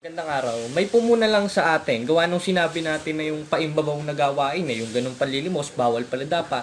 Gandang araw. May pumuna lang sa atin. Gawa nung sinabi natin na yung paimbabaw na gawain, yung ganung panlilimos, bawal pala dapat.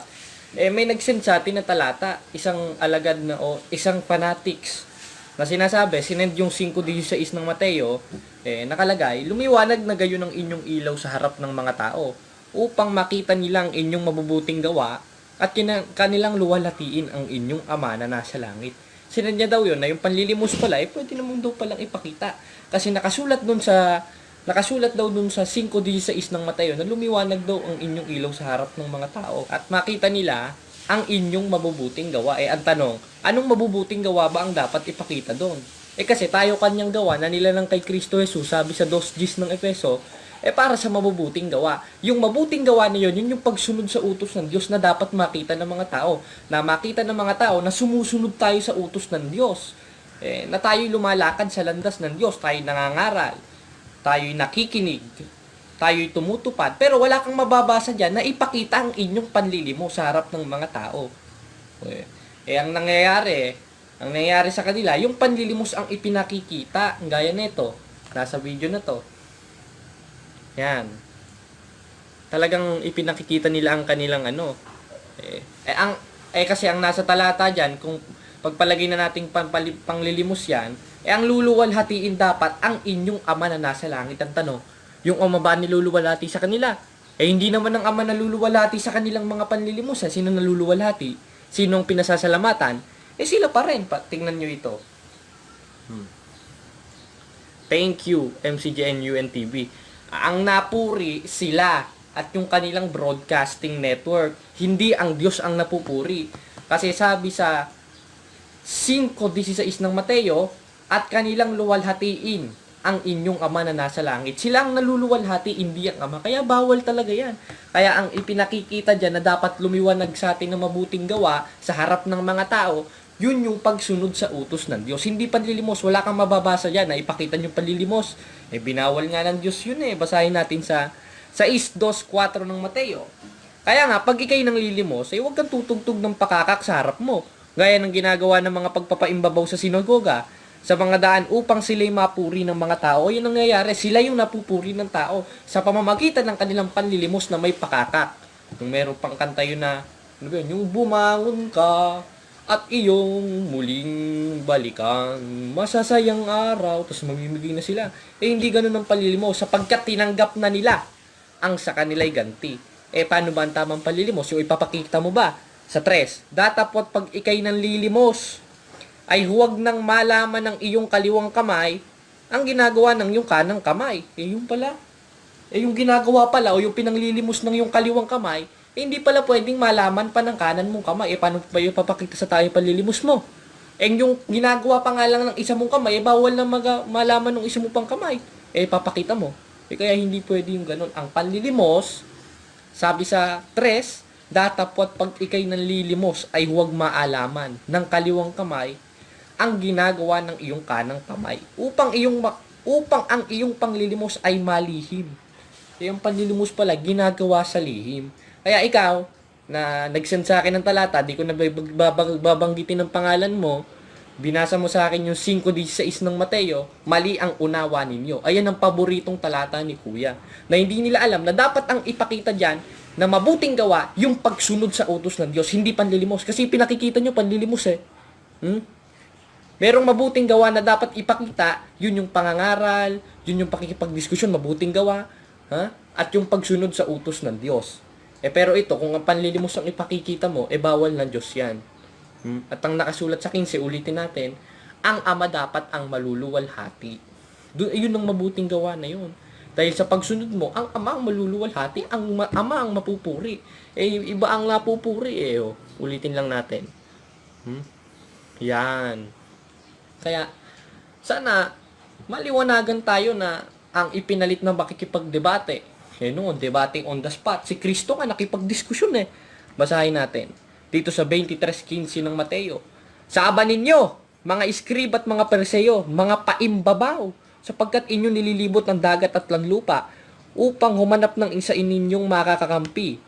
May nag-send sa atin na talata, isang alagad na o isang fanatics na sinasabi, sinend yung 5:16 ng Mateo, nakalagay, lumiwanag na gayon ang inyong ilaw sa harap ng mga tao upang makita nilang inyong mabubuting gawa at kanilang luwalhatiin ang inyong ama na nasa langit. Sinend niya daw yun na yung panlilimos pala, pwede naman daw palang ipakita. Kasi nakasulat daw dun sa 5:16 ng Mateo na lumiwanag daw ang inyong ilaw sa harap ng mga tao at makita nila ang inyong mabubuting gawa. Ang tanong, anong mabubuting gawa ba ang dapat ipakita doon? Kasi tayo kanyang gawa na nilalang kay Kristo Jesus, sabi sa 2:10 ng Efeso, para sa mabubuting gawa. Yung mabuting gawa na yun yung pagsunod sa utos ng Diyos na dapat makita ng mga tao. Na makita ng mga tao na sumusunod tayo sa utos ng Diyos. Na tayo'y lumalakad sa landas ng Diyos, tayo'y nangangaral, tayo'y nakikinig, tayo'y tumutupad. Pero wala kang mababasa dyan na ipakita ang inyong panlilimos sa harap ng mga tao. Ang nangyayari sa kanila, yung panlilimos ang ipinakikita, gaya nito, nasa video na to. Yan. Talagang ipinakikita nila ang kanilang kasi ang nasa talata diyan, kung pagpalagay na nating panglilimos yan, ang luluwalhatiin dapat ang inyong ama na nasa langit. Ang tanong, yung ama ba niluluwalhati sa kanila? Hindi naman ang ama naluluwalhati sa kanilang mga panlilimos. Sino naluluwalhati? Sinong pinasasalamatan? Sila pa rin. Tingnan nyo ito. Thank you, MCGN UNTV. Ang napuri sila at yung kanilang broadcasting network. Hindi ang Diyos ang napupuri. Kasi sabi sa 5:16 ng Mateo, at kanilang luwalhatiin ang inyong ama na nasa langit. Sila ang naluluwalhati, hindi ang ama. Kaya bawal talaga yan. Kaya ang ipinakikita dyan na dapat lumiwanag sa atin ng mabuting gawa sa harap ng mga tao, yun yung pagsunod sa utos ng Diyos. Hindi panlilimos. Wala kang mababasa dyan na ipakita yung panlilimos. Binawal nga ng Diyos yun Basahin natin sa 6:2-4 ng Mateo. Kaya nga, pag ikay nang lilimos, huwag kang tutugtog ng pakakak sa harap mo. Gaya ng ginagawa ng mga pagpapaimbabaw sa sinagoga, sa mga daan upang sila'y mapuri ng mga tao. Yun ang nangyayari, sila yung napupuri ng tao sa pamamagitan ng kanilang panlilimos na may pakakak. Kung meron pang kanta yun na, yung bumangon ka at iyong muling balikan, masasayang araw, tapos mamimigay na sila. Hindi ganun ang panlilimos, sapagkat tinanggap na nila ang sa kanila'y ganti. Paano ba ang tamang panlilimos? Yung ipapakita mo ba? Sa 3, datapot pag ikay nang lilimos, ay huwag nang malaman ng iyong kaliwang kamay ang ginagawa ng iyong kanang kamay. Yung pala. Yung ginagawa pala o yung pinanglilimos ng iyong kaliwang kamay, hindi pala pwedeng malaman pa ng kanan mong kamay. Paano ba yung papakita sa tayo panlilimos mo? Yung ginagawa pa nga lang ng isa mong kamay, bawal na malaman ng isa mo pang kamay. Papakita mo. Kaya hindi pwede yung ganun. Ang panlilimos, sabi sa 3, datapot pag ikay nanlilimos ay huwag maalaman ng kaliwang kamay ang ginagawa ng iyong kanang kamay upang ang iyong panglilimos ay malihim. Yung panlilimos pala ginagawa sa lihim. Kaya ikaw na nag-send sa akin ng talata, di ko na babanggitin ng pangalan mo, binasa mo sa akin yung 5:16 ng Mateo, mali ang unawa ninyo. Ayan ang paboritong talata ni Kuya. Na hindi nila alam na dapat ang ipakita diyan na mabuting gawa yung pagsunod sa utos ng Diyos, hindi panlilimos. Kasi pinakikita nyo panlilimos Merong mabuting gawa na dapat ipakita, yun yung pangangaral, yun yung pakikipagdiskusyon, mabuting gawa, at yung pagsunod sa utos ng Diyos. Pero ito, kung ang panlilimos ang ipakikita mo, bawal ng Diyos yan. At ang nakasulat sa 15, ulitin natin, ang ama dapat ang maluluwalhati. Yun ang mabuting gawa na yun. Dahil sa pagsunod mo, ang ama ang maluluwalhati, ang ama ang mapupuri. Iba ang napupuri Ulitin lang natin. Yan. Kaya, sana, maliwanagan tayo na ang ipinalit na makikipagdebate. Noon, debating on the spot. Si Kristo nga nakipagdiskusyon Basahin natin. Dito sa 23:15 ng Mateo. Saaban ninyo, mga iskrib at mga Pariseo, mga paimbabaw, sapagkat inyo nililibot ng dagat at lanlupa upang humanap ng isa ininyong makakakampi.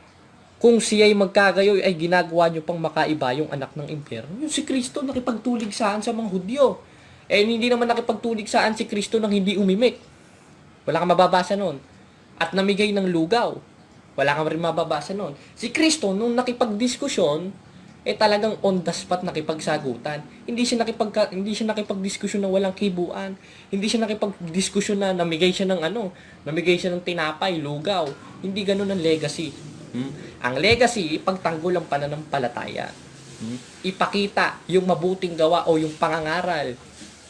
Kung siya'y magkagayoy ay ginagawa nyo pang makaiba yung anak ng impyerno. Yung si Kristo nakipagtulig saan sa mga Hudyo. Hindi naman nakipagtulig saan si Kristo nang hindi umimik. Wala kang mababasa nun. At namigay ng lugaw. Wala kang rin mababasa nun. Si Kristo, nung nakipagdiskusyon, talagang on the spot nakipagsagutan. Hindi siya nakipagdiskusyon na walang kibuan. Hindi siya nakipagdiskusyon na namigay siya ng tinapay, lugaw. Hindi ganoon ang legacy. Ang legacy, ipagtanggol ang pananampalataya. Ipakita yung mabuting gawa o yung pangangaral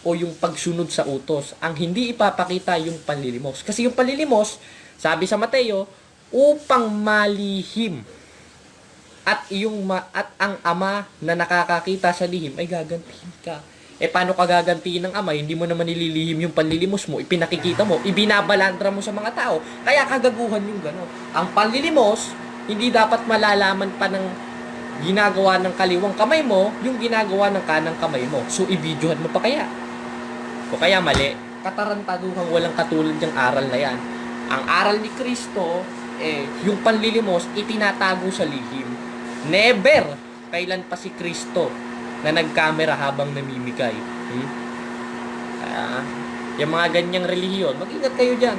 o yung pagsunod sa utos. Ang hindi ipapakita yung panlilimos. Kasi yung panlilimos, sabi sa Mateo, upang malihim at ang ama na nakakakita sa lihim ay gagantihin ka. Paano ka gagantihin ng ama? Hindi mo naman nililihim yung panlilimos mo, ipinakikita mo, ibinabalandra mo sa mga tao. Kaya kagaguhan yung gano'n. Ang panlilimos, hindi dapat malalaman pa ng ginagawa ng kaliwang kamay mo, yung ginagawa ng kanang kamay mo. So, ibidyohan mo pa kaya? O kaya mali. Katarantaduhang walang katulad yung aral na yan. Ang aral ni Kristo, yung panlilimos, itinatago sa lihim. Never kailan pa si Kristo na nagkamera habang namimigay. Yung mga ganyang relihiyon, mag-ingat kayo dyan.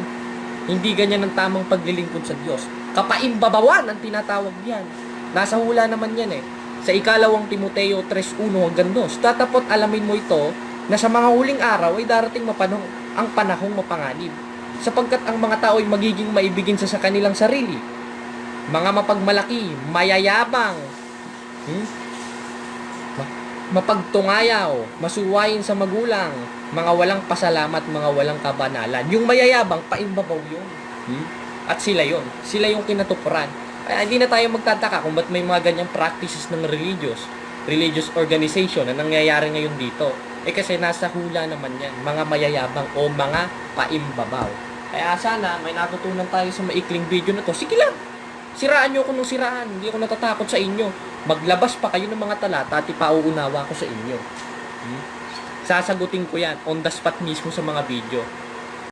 Hindi ganyan ang tamang paglilingkod sa Diyos. Kapaimbabawan ang tinatawag diyan. Nasa hula naman yan Sa ikalawang Timoteo 3:1 hanggang 2. Tatapot alamin mo ito na sa mga huling araw ay darating ang panahong mapanganib. Sapagkat ang mga tao ay magiging maibigin sa kanilang sarili. Mga mapagmalaki, mayayabang, mapagtungayaw, masuwayin sa magulang, mga walang pasalamat, mga walang kabanalan. Yung mayayabang, paimbabaw yun. At sila yun. Sila yung kinatuparan. Kaya hindi na tayo magtataka kung ba't may mga ganyang practices ng religious organization na nangyayari ngayon dito. Kasi nasa hula naman yan. Mga mayayabang o mga paimbabaw. Kaya sana may natutunan tayo sa maikling video na to. Sige lang. Siraan nyo ako ng siraan. Hindi ako natatakot sa inyo. Maglabas pa kayo ng mga talata at ipauunawa ko sa inyo. Sasagutin ko yan on the spot mismo sa mga video.